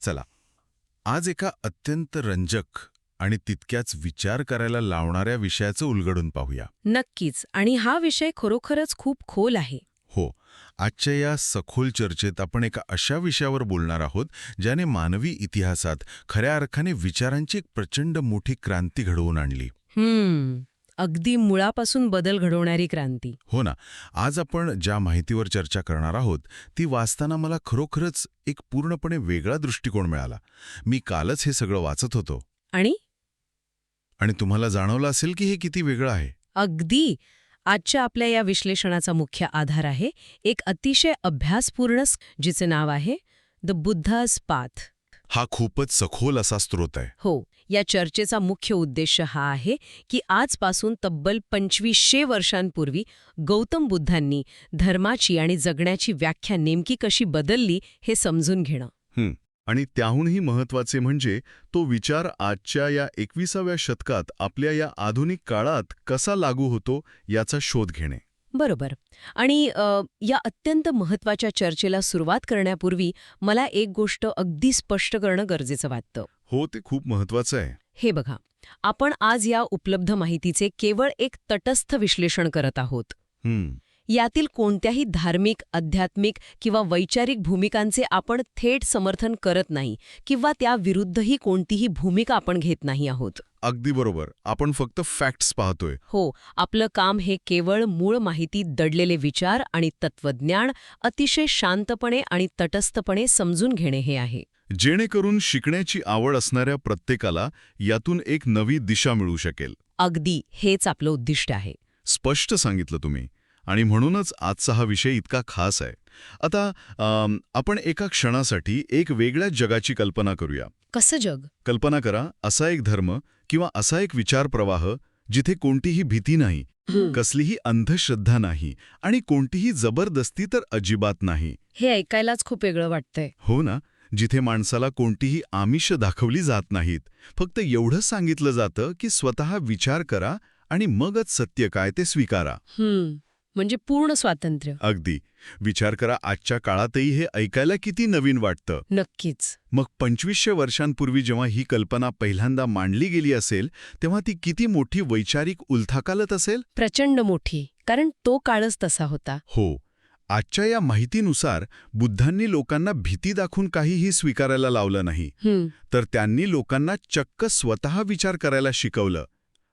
चला आज एका अत्यंत रंजक आणि तितक्याच विचार करायला लावणाऱ्या विषयाचं उलगडून पाहूया. नक्कीच. आणि हा विषय खरोखरच खूप खोल आहे. हो, आजच्या या सखोल चर्चेत आपण एका अशा विषयावर बोलणार आहोत ज्याने मानवी इतिहासात खऱ्या अर्थाने विचारांची एक प्रचंड मोठी क्रांती घडवून आणली. अगदी मुळापासून बदल घडवणारी क्रांती. हो ना. आज आपण ज्या माहितीवर चर्चा करणार आहोत ती वाचताना मला खरोखरच एक पूर्णपणे वेगळा दृष्टिकोन मिळाला. मी कालच हे सगळं वाचत होतो आणि तुम्हाला जाणवलं असेल की हे किती वेगळं आहे. अगदी. आजच्या आपल्या या विश्लेषणाचा मुख्य आधार आहे एक अतिशय अभ्यासपूर्ण जिचे नाव आहे द बुद्धाज पाथ. हा खूपच सखोल असा स्रोत आहे. हो. या चर्चेचा मुख्य उद्देश हा आहे की आजपासून तब्बल 2500 वर्षांपूर्वी गौतम बुद्धांनी धर्माची आणि जगण्याची व्याख्या नेमकी कशी बदलली हे समजून घेणं. आणि त्याहूनही महत्त्वाचे म्हणजे तो विचार आजच्या या 21व्या शतकात आपल्या या आधुनिक काळात कसा लागू होतो याचा शोध घेणे. बरोबर. आणि या अत्यंत महत्त्वाच्या चर्चेला सुरुवात करण्यापूर्वी मला एक गोष्ट अगदी स्पष्ट करणं गरजेचं वाटतं. हो, ते खूप महत्त्वाचं आहे. हे बघा, आपण आज या उपलब्ध माहितीचे केवळ एक तटस्थ विश्लेषण करत आहोत. यातील कोणत्याही धार्मिक, आध्यात्मिक किंवा वैचारिक भूमिकांचे आपण थेट समर्थन करत नाही किंवा त्याविरुद्धही कोणतीही भूमिका आपण घेत नाही आहोत. अगदी बरोबर. आपण फक्त फॅक्ट्स पाहतोय. हो, आपलं काम हे केवळ मूळ माहिती दडलेले विचार आणि तत्वज्ञान अतिशय शांतपणे आणि तटस्थपणे समजून घेणे हे आहे. जेणेकरून शिकण्याची आवड असणाऱ्या प्रत्येकाला यातून एक नवी दिशा मिळू शकेल. अगदी हेच आपलं उद्दिष्ट आहे. स्पष्ट सांगितलं तुम्ही. आणि म्हणूनच आजचा हा विषय इतका खास आहे. आता आपण एका क्षणासाठी एक वेगळ्या जगाची कल्पना करूया. कसं जग? कल्पना करा असा एक धर्म किंवा असा एक विचार प्रवाह जिथे कोणतीही भीती नाही, कसलीही अंधश्रद्धा नाही आणि कोणतीही जबरदस्ती तर अजिबात नाही. हे ऐकायलाच खूप वेगळं वाटतंय. हो ना. जिथे माणसाला कोणतीही आमिष दाखवली जात नाहीत. फक्त एवढंच सांगितलं जातं की स्वतः विचार करा आणि मगच सत्य काय ते स्वीकारा. म्हणजे पूर्ण स्वातंत्र्य. अगदी. विचार करा आजच्या काळातही हे ऐकायला किती नवीन वाटतं. नक्कीच. मग 2500 वर्षांपूर्वी जेव्हा ही कल्पना पहिल्यांदा मांडली गेली असेल तेव्हा ती किती मोठी वैचारिक उलथाकालत असेल. प्रचंड मोठी. कारण तो काळच तसा होता. हो. आजच्या या माहितीनुसार बुद्धांनी लोकांना भीती दाखवून काहीही स्वीकारायला लावलं नाही, तर त्यांनी लोकांना चक्क स्वतः विचार करायला शिकवलं.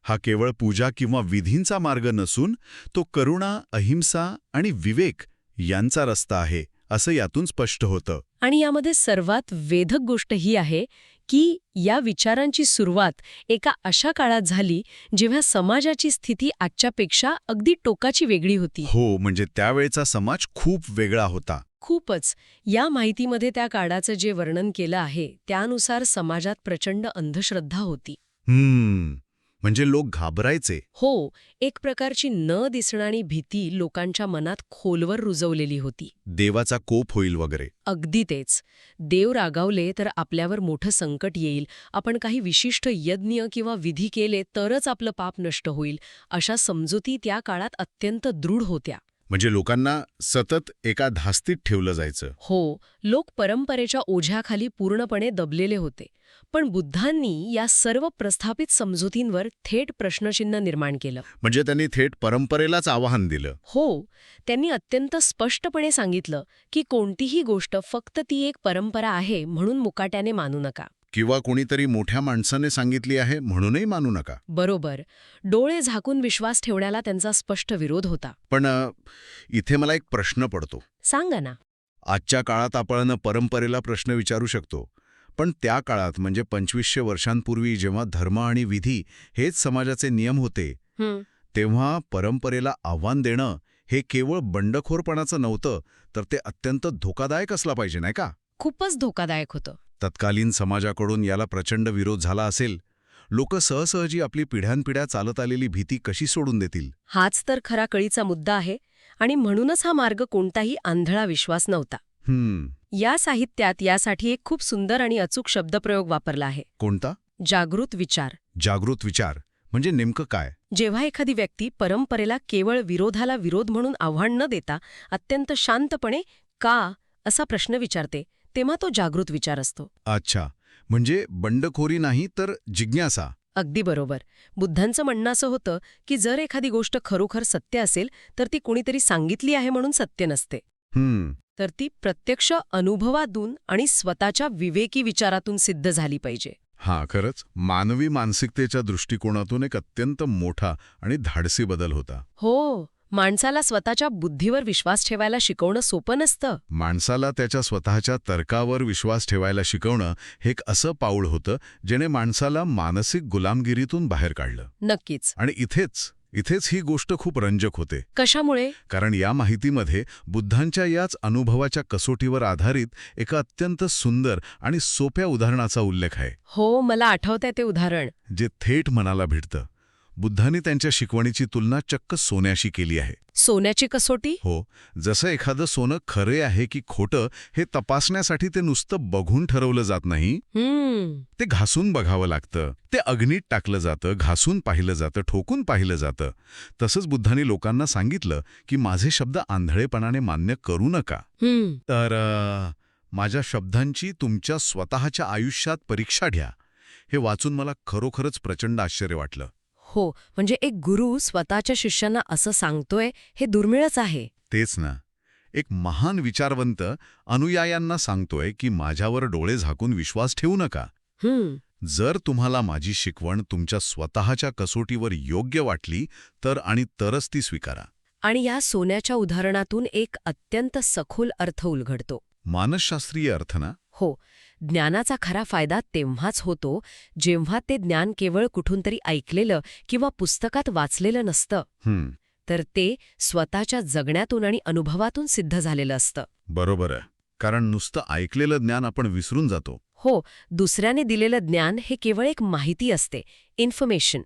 हा केवळ पूजा किंवा विधींचा मार्ग नसून तो करुणा, अहिंसा आणि विवेक यांचा रस्ता आहे असं यातून स्पष्ट होतं. आणि यामध्ये सर्वात वेधक गोष्ट ही आहे की या विचारांची सुरुवात एका अशा काळात झाली जेव्हा समाजाची स्थिती आजच्यापेक्षा अगदी टोकाची वेगळी होती. हो, म्हणजे त्यावेळचा समाज खूप वेगळा होता. खूपच. या माहितीमध्ये त्या काळाचं जे वर्णन केलं आहे त्यानुसार समाजात प्रचंड अंधश्रद्धा होती. म्हणजे लोक घाबरायचे. हो, एक प्रकारची न दिसणारी भीती लोकांच्या मनात खोलवर रुजवलेली होती. देवाचा कोप होईल वगैरे. अगदी तेच. देव रागावले तर आपल्यावर मोठं संकट येईल, आपण काही विशिष्ट यज्ञ किंवा विधी केले तरच आपलं पाप नष्ट होईल, अशा समजुती त्या काळात अत्यंत दृढ होत्या. म्हणजे लोकांना सतत एका धास्तीत ठेवलं जायचं. हो, लोक परंपरेच्या ओझ्याखाली पूर्णपणे दबलेले होते. पण बुद्धांनी या सर्व प्रस्थापित समजुतींवर थेट प्रश्नचिन्ह निर्माण केलं. म्हणजे त्यांनी थेट परंपरेलाच आवाहन दिलं. हो, त्यांनी अत्यंत स्पष्टपणे सांगितलं की कोणतीही गोष्ट फक्त ती एक परंपरा आहे म्हणून मुकाट्याने मानू नका. किंवा कोणीतरी मोठ्या माणसाने सांगितली आहे म्हणूनही मानू नका. बरोबर. डोळे झाकून विश्वास ठेवण्याला त्यांचा स्पष्ट विरोध होता. पण इथे मला एक प्रश्न पडतो. सांगा ना. आजच्या काळात आपण परंपरेला प्रश्न विचारू शकतो, पण त्या काळात म्हणजे 2500 वर्षांपूर्वी जेव्हा धर्म आणि विधी हेच समाजाचे नियम होते, तेव्हा परंपरेला आव्हान देणं हे केवळ बंडखोरपणाचं नव्हतं, तर ते अत्यंत धोकादायक असला पाहिजे, नाही का? खूपच धोकादायक होतं. तत्कालीन समाजाकडून याला प्रचंड विरोध झाला असेल. लोक सहसहजी आपली पिढ्यानपिढ्या चालत आलेली भीती कशी सोडून देतील? हाच तर खरा कळीचा मुद्दा आहे. आणि म्हणूनच हा मार्ग कोणताही आंधळा विश्वास नव्हता. या साहित्यात यासाठी एक खूप सुंदर आणि अचूक शब्दप्रयोग वापरला आहे. कोणता? जागृत विचार. जागृत विचार म्हणजे नेमकं काय? जेव्हा एखादी व्यक्ती परंपरेला केवळ विरोधाला विरोध म्हणून आव्हान न देता अत्यंत शांतपणे का असा प्रश्न विचारते, तेव्हा तो जागृत विचार असतो. अच्छा, म्हणजे बंडखोरी नाही तर जिज्ञासा. अगदी बरोबर. बुद्धांचं म्हणणं असं होतं की जर एखादी गोष्ट खरोखर सत्य असेल तर ती कोणीतरी सांगितली आहे म्हणून सत्य नसते, तर ती प्रत्यक्ष अनुभवातून आणि स्वतःच्या विवेकी विचारातून सिद्ध झाली पाहिजे. हा, खरंच मानवी मानसिकतेच्या दृष्टिकोनातून एक अत्यंत मोठा आणि धाडसी बदल होता. हो, माणसाला स्वतःच्या बुद्धीवर विश्वास ठेवायला शिकवणं सोपं नसतं. माणसाला त्याच्या स्वतःच्या तर्कावर विश्वास ठेवायला शिकवणं हे एक असं पाऊल होतं जेणे माणसाला मानसिक गुलामगिरीतून बाहेर काढलं. नक्कीच. आणि इथेच ही गोष्ट खूप रंजक होते. कशामुळे? कारण या माहितीमध्ये बुद्धांच्या याच अनुभवाच्या कसोटीवर आधारित एका अत्यंत सुंदर आणि सोप्या उदाहरणाचा उल्लेख आहे, हो, मला आठवतंय ते उदाहरण. जे थेट मनाला भिडतं. बुद्धांनी त्यांच्या शिकवणीची तुलना चक्क सोन्याशी केली आहे. सोन्याची कसोटी? हो, जसं एखादं सोनं खरे आहे की खोटं हे तपासण्यासाठी ते नुसतं बघून ठरवलं जात नाही, ते घासून बघावं लागतं. ते अग्नीत टाकलं जातं, घासून पाहिलं जातं, ठोकून पाहिलं जातं. तसंच बुद्धांनी लोकांना सांगितलं की माझे शब्द आंधळेपणाने मान्य करू नका. तर माझ्या शब्दांची तुमच्या स्वतःच्या आयुष्यात परीक्षा घ्या. हे वाचून मला खरोखरच प्रचंड आश्चर्य वाटलं. हो, म्हणजे एक गुरु स्वतःच्या शिष्यांना असं सांगतोय हे दुर्मिळच आहे. तेच ना. एक महान विचारवंत अनुयायांना सांगतोय की माझ्यावर डोळे झाकून विश्वास ठेवू नका. जर तुम्हाला माझी शिकवण तुमच्या स्वतःच्या कसोटीवर योग्य वाटली तरच ती स्वीकारा. आणि या सोन्याच्या उदाहरणातून एक अत्यंत सखोल अर्थ उलगडतो. मानसशास्त्रीय अर्थ ना? हो, ज्ञानाचा खरा फायदा तेव्हाच होतो जेव्हा ते ज्ञान केवळ कुठून तरी ऐकलेलं किंवा पुस्तकात वाचलेलं नसतं, तर ते स्वतःच्या जगण्यातून आणि अनुभवातून सिद्ध झालेलं असतं. बरोबर आहे. कारण नुसतं ऐकलेलं ज्ञान आपण विसरून जातो. हो, दुसऱ्याने दिलेलं ज्ञान हे केवळ एक माहिती असते, इन्फॉर्मेशन.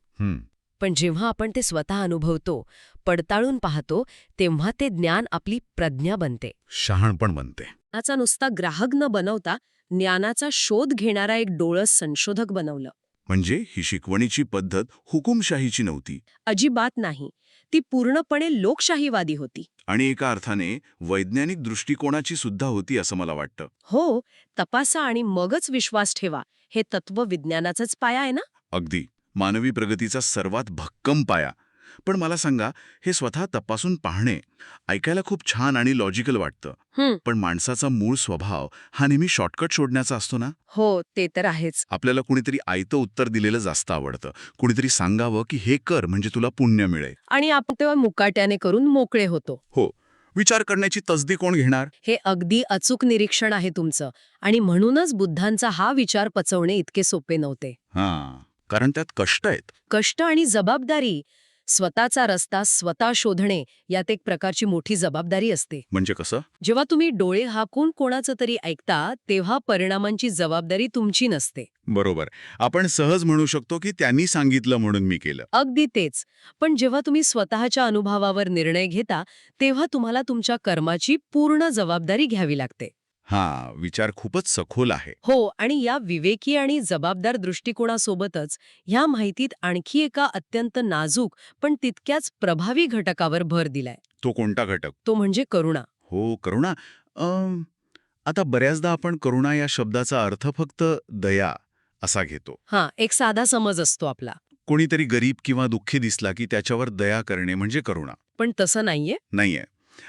पण जेव्हा आपण ते स्वतः अनुभवतो, पडताळून पाहतो, तेव्हा ते ज्ञान आपली प्रज्ञा बनते, शहाणपण बनते. ज्ञानाचा नुसता ग्राहक न बनवता ज्ञानाचा शोध घेणारा एक डोळस संशोधक बनवलं. म्हणजे ही शिकवणीची पद्धत हुकुमशाहीची नव्हती. अजिबात नाही. ती पूर्णपणे लोकशाहीवादी होती. आणि एका अर्थाने वैज्ञानिक दृष्टिकोनाची सुद्धा होती असं मला वाटतं. हो, तपासा आणि मगच विश्वास ठेवा हे तत्व विज्ञानाचाच पाया आहे ना. अगदी मानवी प्रगतीचा सर्वात भक्कम पाया. पण मला सांगा, हे स्वतः तपासून पाहणे ऐकायला खूप छान आणि लॉजिकल वाटतं, पण माणसाचा मूळ स्वभाव हा नेहमी शॉर्टकट शोधण्याचा असतो ना. हो, ते तर आहेच. आपल्याला कुणीतरी आयतं उत्तर दिलेलं जास्त आवडतं. कुणीतरी सांगावं की हे कर म्हणजे तुला पुण्य मिळेल, आणि आपण तेव्हा मुकाट्याने करून मोकळे होतो. हो, विचार करण्याची तसदी कोण घेणार? हे अगदी अचूक निरीक्षण आहे तुमचं. आणि म्हणूनच बुद्धांचा हा विचार पचवणे इतके सोपे नव्हते. कारण त्यात कष्ट आहेत. कष्ट आणि जबाबदारी. स्वतःचा रस्ता स्वतः शोधणे यात एक प्रकारची मोठी जबाबदारी असते. म्हणजे कसं? जेव्हा तुम्ही डोळे हाकून कोणाचं तरी ऐकता तेव्हा परिणामांची जबाबदारी तुमची नसते. बरोबर. आपण सहज म्हणू शकतो की त्यांनी सांगितलं म्हणून मी केलं. अगदी तेच. पण जेव्हा तुम्ही स्वतःच्या अनुभवावर निर्णय घेता तेव्हा तुम्हाला तुमच्या कर्माची पूर्ण जबाबदारी घ्यावी लागते. विचार खूपच सखोल आहे. हो, आणि या विवेकी आणि जबाबदार दृष्टिकोनासोबतच ह्या माहितीत आणखी एका अत्यंत नाजूक पण तितक्याच प्रभावी घटकावर भर दिलाय. तो कोणता घटक? तो म्हणजे करुणा. हो, करुणा. आता बऱ्याचदा आपण करुणा या शब्दाचा अर्थ फक्त दया असा घेतो. एक साधा समज असतो आपला. कोणीतरी गरीब किंवा दुःखी दिसला की त्याच्यावर दया करणे म्हणजे करुणा. पण तसं नाहीये.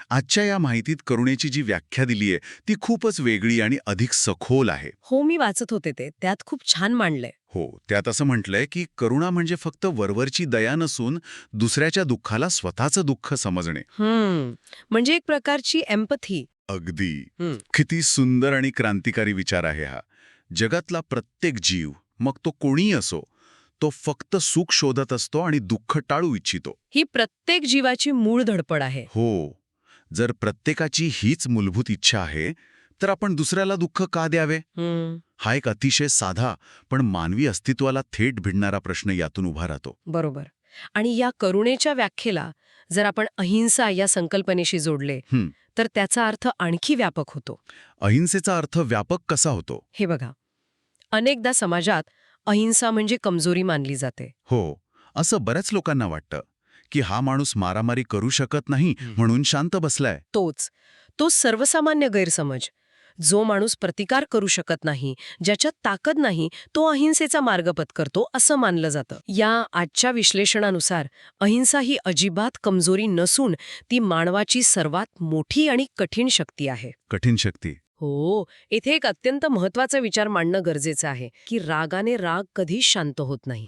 आजच्या या माहितीत करुणेची जी व्याख्या दिलीये ती खूपच वेगळी आणि अधिक सखोल आहे. हो, मी वाचत होते ते. त्यात खूप छान मांडलंय. हो, त्यात असं म्हटलंय की करुणा म्हणजे फक्त वरवरची दया नसून दुसऱ्याच्या दुःखाला स्वतःचं दुःख समजणे. म्हणजे एक प्रकारची एम्पथी. अगदी. किती सुंदर आणि क्रांतिकारी विचार आहे हा. जगातला प्रत्येक जीव, मग तो कोणीही असो, तो फक्त सुख शोधत असतो आणि दुःख टाळू इच्छितो. ही प्रत्येक जीवाची मूळ धडपड आहे. हो, जर प्रत्येकाची हीच मूलभूत इच्छा आहे तर आपण दुसऱ्याला दुःख का द्यावे? हा एक अतिशय साधा पण मानवी अस्तित्वाला थेट भिडणारा प्रश्न यातून उभा राहतो. बरोबर. आणि या करुणेच्या व्याख्येला जर आपण अहिंसा या संकल्पनेशी जोडले तर त्याचा अर्थ आणखी व्यापक होतो. अहिंसेचा अर्थ व्यापक कसा होतो? हे बघा, अनेकदा समाजात अहिंसा म्हणजे कमजोरी मानली जाते. हो, असं बऱ्याच लोकांना वाटतं की हा माणूस मारामारी करू शकत नाही म्हणून शांत बसलाय. तो सर्वसामान्य गैरसमज जो माणूस प्रतिकार करू शकत नाही, ज्याच्यात ताकद नाही, तो अहिंसेचा मार्ग पत्करतो असं मानलं जातं. या आजच्या विश्लेषणानुसार अहिंसा ही अजिबात कमजोरी नसून ती मानवाची सर्वात मोठी आणि कठीण शक्ती आहे. कठीण शक्ती. हो, येथे एक अत्यंत महत्वाचा विचार मांडणं गरजेचं आहे की रागाने राग कधीच शांत होत नाही.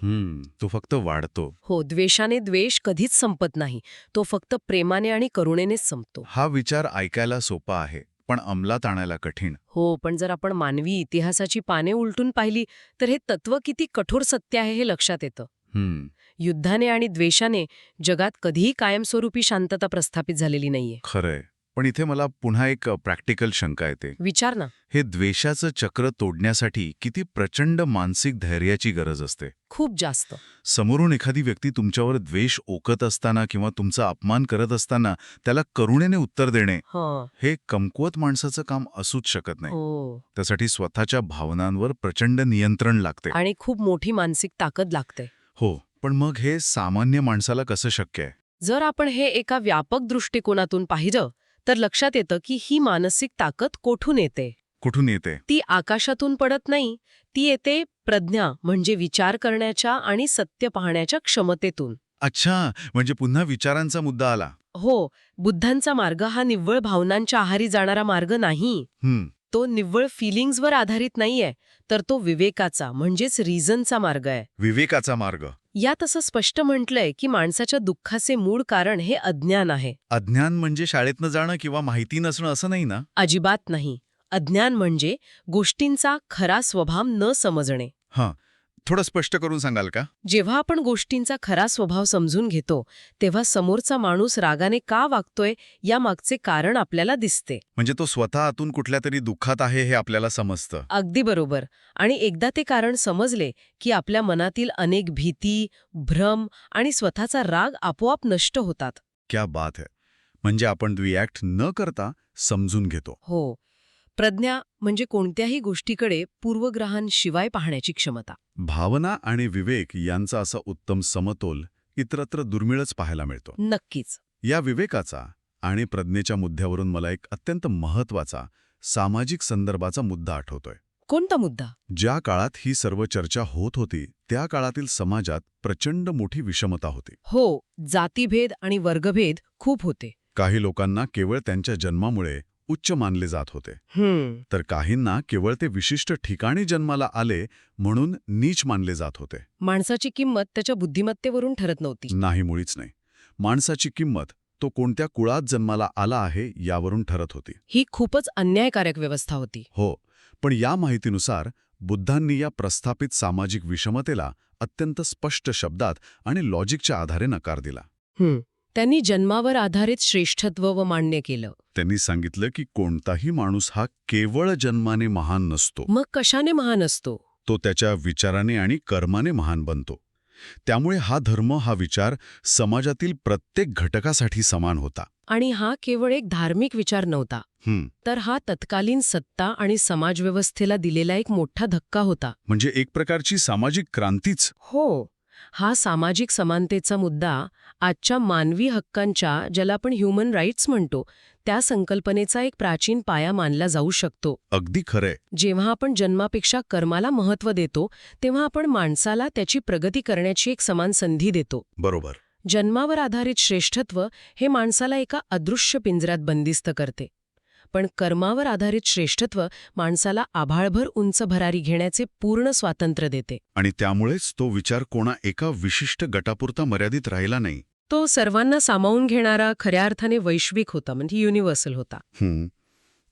तो फक्त वाढतो. हो, द्वेषाने द्वेष कधीच संपत नाही. तो फक्त प्रेमाने आणि करुणेनेच संपतो. हा विचार ऐकायला सोपा आहे, पण अंमलात आणायला कठीण. हो, पण जर आपण मानवी इतिहासाची पाने उलटून पाहिली तर हे तत्व किती कठोर सत्य आहे हे लक्षात येतं. युद्धाने आणि द्वेषाने जगात कधीही कायमस्वरूपी शांतता प्रस्थापित झालेली नाहीये. खरंय. पण इथे मला पुन्हा एक प्रॅक्टिकल शंका येते. विचार ना. हे द्वेषाचं चक्र तोडण्यासाठी किती प्रचंड मानसिक धैर्याची गरज असते. खूप जास्त. समोरून एखादी व्यक्ती तुमच्यावर द्वेष ओकत असताना किंवा तुमचा अपमान करत असताना त्याला करुणेने उत्तर देणे, हे कमकुवत माणसाचं काम असूच शकत नाही. त्यासाठी स्वतःच्या भावनांवर प्रचंड नियंत्रण लागते आणि खूप मोठी मानसिक ताकद लागते. हो, पण मग हे सामान्य माणसाला कसं शक्य आहे? जर आपण हे एका व्यापक दृष्टिकोनातून पाहिलं तर लक्षात येतं की ही मानसिक ताकद कोठून येते. कुठून येते? ती आकाशातून पडत नाही. ती येते प्रज्ञा म्हणजे विचार करण्याच्या आणि सत्य पाहण्याच्या क्षमतेतून. अच्छा, म्हणजे पुन्हा विचारांचा मुद्दा आला. हो, बुद्धांचा मार्ग हा निव्वळ भावनांच्या आहारी जाणारा मार्ग नाही. तो निव्वळ फिलिंग्सवर आधारित नाहीये, तर तो विवेकाचा म्हणजेच रिझनचा मार्ग आहे. विवेकाचा मार्ग. यात असं स्पष्ट म्हटलंय की माणसाच्या दुःखाचे मूळ कारण हे अज्ञान आहे. अज्ञान म्हणजे शाळेतनं जाणं किंवा माहिती नसणं असं नाही ना? अजिबात नाही. अज्ञान म्हणजे गोष्टींचा खरा स्वभाव न समजणे. थोडं स्पष्ट करून सांगाल का? जेव्हा आपण गोष्टींचा खरा स्वभाव समजून घेतो तेव्हा समोरचा माणूस रागाने का वागतोय यामागचे कारण आपल्याला दिसते. म्हणजे तो स्वतः आतून कुठल्या तरी दुःखात आहे हे आपल्याला समजतं. अगदी बरोबर. आणि एकदा ते कारण समजले की आपल्या मनातील अनेक भीती, भ्रम आणि स्वतःचा राग आपोआप नष्ट होतात. क्या बात है. म्हणजे आपण रिॲक्ट न करता समजून घेतो. हो. प्रज्ञा म्हणजे कोणत्याही गोष्टीकडे पूर्वग्रहांशिवाय पाहण्याची क्षमता. भावना आणि विवेक यांचा असा उत्तम समतोल इतरत्र दुर्मिळच पाहायला मिळतो. नक्कीच. या विवेकाचा आणि प्रज्ञेच्या मुद्द्यावरून मला एक अत्यंत महत्वाचा सामाजिक संदर्भाचा मुद्दा आठवतोय. कोणता मुद्दा? ज्या काळात ही सर्व चर्चा होत होती त्या काळातील समाजात प्रचंड मोठी विषमता होती. हो, जातीभेद आणि वर्गभेद खूप होते. काही लोकांना केवळ त्यांच्या जन्मामुळे उच्च मानले जात होते, तर काहींना केवळ ते विशिष्ट ठिकाणी जन्माला आले म्हणून नीच मानले जात होते. माणसाची किंमत त्याच्या बुद्धिमत्तेवरून ठरत नव्हती. नाही, मुळीच नाही. माणसाची किंमत तो कोणत्या कुळात जन्माला आला आहे यावरून ठरत होती. ही खूपच अन्यायकारक व्यवस्था होती. हो, पण या माहितीनुसार बुद्धांनी या प्रस्थापित सामाजिक विषमतेला अत्यंत स्पष्ट शब्दात आणि लॉजिकच्या आधारे नकार दिला. त्यांनी जन्मावर आधारित श्रेष्ठत्व व मान्य केलं. त्यांनी सांगितलं की कोणताही माणूस हा केवळ जन्माने महान नसतो. मग कशाने महान असतो? तो त्याच्या विचाराने आणि कर्माने महान बनतो. त्यामुळे हा धर्म, हा विचार समाजातील प्रत्येक घटकासाठी समान होता. आणि हा केवळ एक धार्मिक विचार नव्हता, तर हा तत्कालीन सत्ता आणि समाजव्यवस्थेला दिलेला एक मोठा धक्का होता. म्हणजे एक प्रकारची सामाजिक क्रांतीच. हो. हा सामाजिक समानतेचा मुद्दा आजच्या मानवी हक्कांच्या, ज्याला आपण ह्युमन राईट्स म्हणतो, त्या संकल्पनेचा एक प्राचीन पाया मानला जाऊ शकतो. अगदी खरंय. जेव्हा आपण जन्मापेक्षा कर्माला महत्त्व देतो तेव्हा आपण माणसाला त्याची प्रगती करण्याची एक समान संधी देतो. बरोबर. जन्मावर आधारित श्रेष्ठत्व हे माणसाला एका अदृश्य पिंजऱ्यात बंदिस्त करते, पण कर्मावर आधारित श्रेष्ठत्व माणसाला आभाळभर उंच भरारी घेण्याचे पूर्ण स्वातंत्र्य देते. आणि त्यामुळेच तो विचार कोणा एका विशिष्ट गटापुरता मर्यादित राहिला नाही. तो सर्वांना सामावून घेणारा, खऱ्या अर्थाने वैश्विक होता, म्हणजे युनिव्हर्सल होता.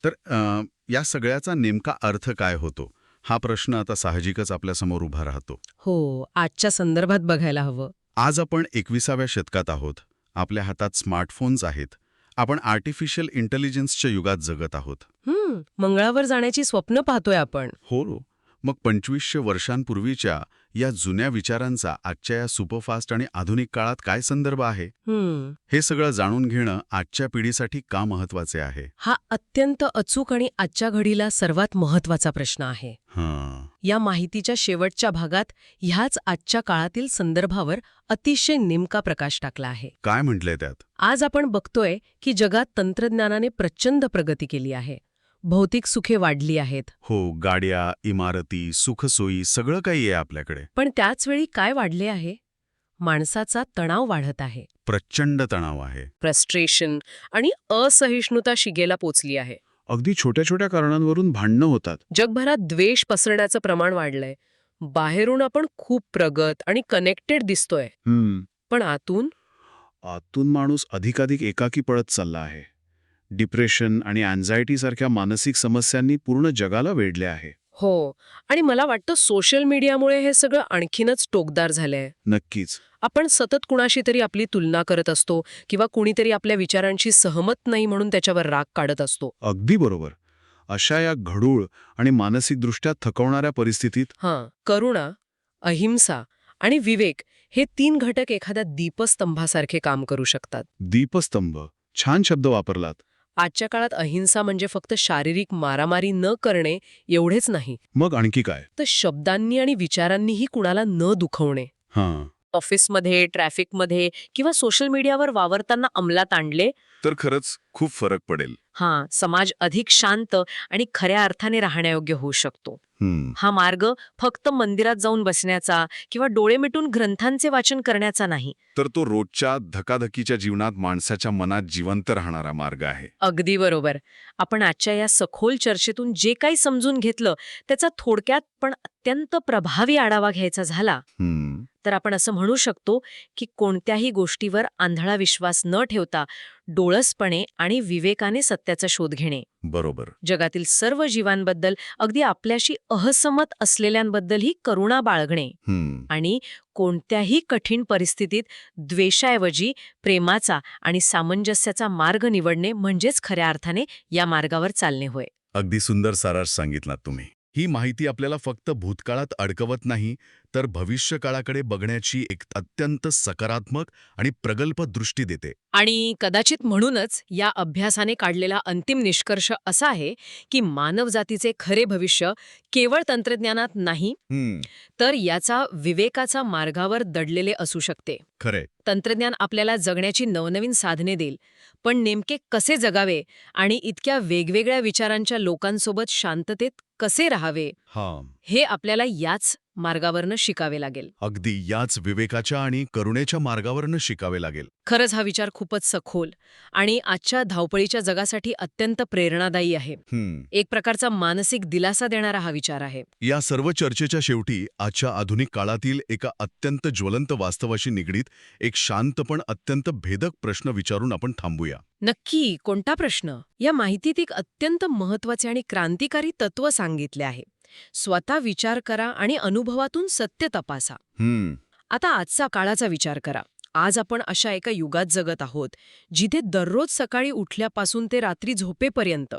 तर या सगळ्याचा नेमका अर्थ काय होतो हा प्रश्न आता साहजिकच आपल्यासमोर उभा राहतो. हो, आजच्या संदर्भात बघायला हवं. आज आपण 21व्या शतकात आहोत. आपल्या हातात स्मार्टफोन्स आहेत. आपण आर्टिफिशियल इंटेलिजन्सच्या युगात जगत आहोत. मंगळावर जाण्याची स्वप्न पाहतोय आपण. हो. मग 2500 वर्षांपूर्वीच्या या जुन्या विचारांचा आजच्या या सुपरफास्ट आणि आधुनिक काळात काय संदर्भ आहे, हे सगळं जाणून घेणं आजच्या पिढीसाठी का महत्वाचे आहे? हा अत्यंत अचूक आणि आजच्या घडीला सर्वात महत्वाचा प्रश्न आहे. या माहितीच्या शेवटच्या भागात ह्याच आजच्या काळातील संदर्भावर अतिशय नेमका प्रकाश टाकला आहे. काय म्हटलंय त्यात? आज आपण बघतोय की जगात तंत्रज्ञानाने प्रचंड प्रगती केली आहे. भौतिक सुखे वाढली आहेत. हो, गाड्या, इमारती, सुखसोयी सगळं काही आहे आपल्याकडे. पण त्याचवेळी काय वाढले आहे? माणसाचा तणाव वाढत आहे. प्रचंड तणाव आहे. फ्रस्ट्रेशन आणि असहिष्णुता शिगेला पोचली आहे. अगदी छोट्या छोट्या कारणांवरून भांडणं होतात. जगभरात द्वेष पसरण्याचं प्रमाण वाढलंय. बाहेरून आपण खूप प्रगत आणि कनेक्टेड दिसतोय, पण आतून माणूस अधिकाधिक एकाकी पडत चालला आहे. डिप्रेशन आणि अँझायटी सारख्या मानसिक समस्यांनी पूर्ण जगाला वेढले आहे. हो, आणि मला वाटतं सोशल मीडियामुळे हे सगळं आणखीनच टोकदार झालंय. नक्कीच. आपण सतत कुणाशी तरी आपली तुलना करत असतो किंवा कुणीतरी आपल्या विचारांशी सहमत नाही म्हणून त्याच्यावर राग काढत असतो. अगदी बरोबर. अशा या गढूळ आणि मानसिकदृष्ट्या थकवणाऱ्या परिस्थितीत करुणा, अहिंसा आणि विवेक हे 3 घटक एखाद्या दीपस्तंभासारखे काम करू शकतात. दीपस्तंभ, छान शब्द वापरलात. आजच्या काळात अहिंसा म्हणजे फक्त शारीरिक मारामारी न करणे एवढेच नाही, मग आणखी काय? तर शब्दांनी आणि विचारांनीही कुणाला न दुखवणे. ऑफिसमध्ये, ट्रॅफिकमध्ये किंवा सोशल मीडियावर वावरताना अंमलात आणले तर खरंच खूप फरक पडेल. समाज अधिक शांत आणि खऱ्या अर्थाने राहण्यायोग्य होऊ शकतो. हा मार्ग फक्त मंदिरात जाऊन बसण्याचा किंवा डोळे मिटून ग्रंथांचे वाचन करण्याचा नाही, तर तो रोजच्या धकाधकीच्या जीवनात माणसाच्या मनात जिवंत राहणारा मार्ग आहे. अगदी बरोबर. आपण आजच्या या सखोल चर्चेतून जे काही समजून घेतलं त्याचा थोडक्यात पण अत्यंत प्रभावी आढावा घ्यायचा झाला तर आपण असं म्हणू शकतो की कोणत्याही गोष्टीवर आंधळा विश्वास न ठेवता डोळसपणे आणि विवेकाने सत्याचा शोध घेणे. बरोबर. जगातील सर्व जीवांबद्दल, अगदी आपल्याशी असहमत असलेल्यांबद्दलही करुणा बाळगणे आणि कोणत्याही कठीण परिस्थितीत द्वेषाऐवजी प्रेमाचा आणि सामंजस्याचा मार्ग निवडणे म्हणजेच खऱ्या अर्थाने या मार्गावर चालणे होय. अगदी सुंदर सारांश सांगितलात तुम्ही. ही माहिती आपल्याला फक्त भूतकाळात अडकवत नाही, तर भविष्यकाळाकडे बघण्याची एक अत्यंत सकारात्मक आणि प्रगल्भ दृष्टी देते. आणि कदाचित म्हणूनच या अभ्यासाने काढलेला अंतिम निष्कर्ष असा आहे की मानवजातीचे खरे भविष्य केवळ तंत्रज्ञानात नाही, तर याचा विवेकाचा मार्गावर दडलेले असू शकते. खरे. तंत्रज्ञान आपल्याला जगण्याची नवनवीन साधने देईल, पण नेमके कसे जगावे आणि इतक्या वेगवेगळ्या विचारांच्या लोकांसोबत शांततेत कसे राहावे हे आपल्याला याच मार्गावरनं शिकावे लागेल. अगदी याच विवेकाच्या आणि करुणेच्या मार्गावरनं शिकावे लागेल. खरंच हा विचार खूपच सखोल आणि आजच्या धावपळीच्या जगासाठी अत्यंत प्रेरणादायी आहे. एक प्रकारचा मानसिक दिलासा देणारा हा विचार आहे. या सर्व चर्चेच्या शेवटी आजच्या आधुनिक काळातील एका अत्यंत ज्वलंत वास्तवाशी निगडीत एक शांत पण अत्यंत भेदक प्रश्न विचारून आपण थांबूया. नक्की, कोणता प्रश्न? या माहितीत एक अत्यंत महत्वाचे आणि क्रांतिकारी तत्व सांगितले आहे. स्वतः विचार करा आणि अनुभवातून सत्य तपासा. आता आजचा काळाचा विचार करा. आज आपण अशा एका युगात जगत आहोत जिथे दररोज सकाळी उठल्यापासून ते रात्री झोपेपर्यंत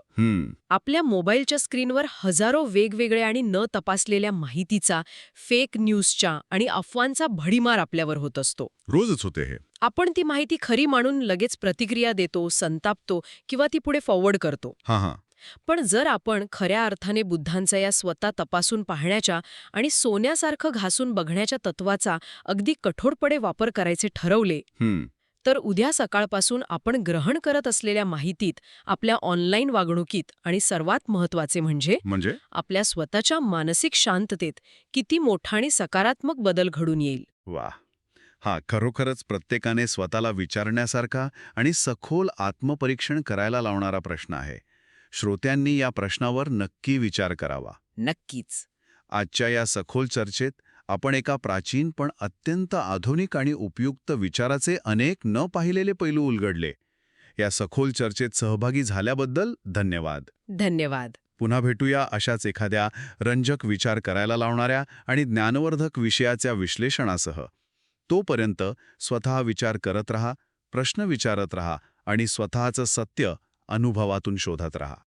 आपल्या मोबाईलच्या स्क्रीनवर हजारो वेगवेगळ्या आणि न तपासलेल्या माहितीचा, फेक न्यूजच्या आणि अफवांचा भडीमार आपल्यावर होत असतो. रोजच होते हे. आपण ती माहिती खरी मानून लगेच प्रतिक्रिया देतो, संतापतो किंवा ती पुढे फॉरवर्ड करतो. पण जर आपण खऱ्या अर्थाने बुद्धांचा या स्वतः तपासून पाहण्याच्या आणि सोन्यासारखं घासून बघण्याच्या तत्वाचा अगदी कठोरपणे वापर करायचे ठरवले, तर उद्या सकाळपासून आपण ग्रहण करत असलेल्या माहितीत, आपल्या ऑनलाईन वागणुकीत आणि सर्वात महत्वाचे म्हणजे आपल्या स्वतःच्या मानसिक शांततेत किती मोठा आणि सकारात्मक बदल घडून येईल. हा खरोखरच प्रत्येकाने स्वतःला विचारण्यासारखा आणि सखोल आत्मपरीक्षण करायला लावणारा प्रश्न आहे. श्रोत्यांनी या प्रश्नावर नक्की विचार करावा. नक्कीच. आजच्या या सखोल चर्चेत आपण एका प्राचीन पण अत्यंत आधुनिक आणि उपयुक्त विचाराचे अनेक न पाहिलेले पैलू उलगडले. या सखोल चर्चेत सहभागी झाल्याबद्दल धन्यवाद. धन्यवाद. पुन्हा भेटूया अशाच एखाद्या रंजक विचार करायला लावणाऱ्या आणि ज्ञानवर्धक विषयाच्या विश्लेषणासह. तोपर्यंत स्वतः विचार करत रहा, प्रश्न विचारत रहा आणि स्वतःचं सत्य अनुभवातून शोधत रहा.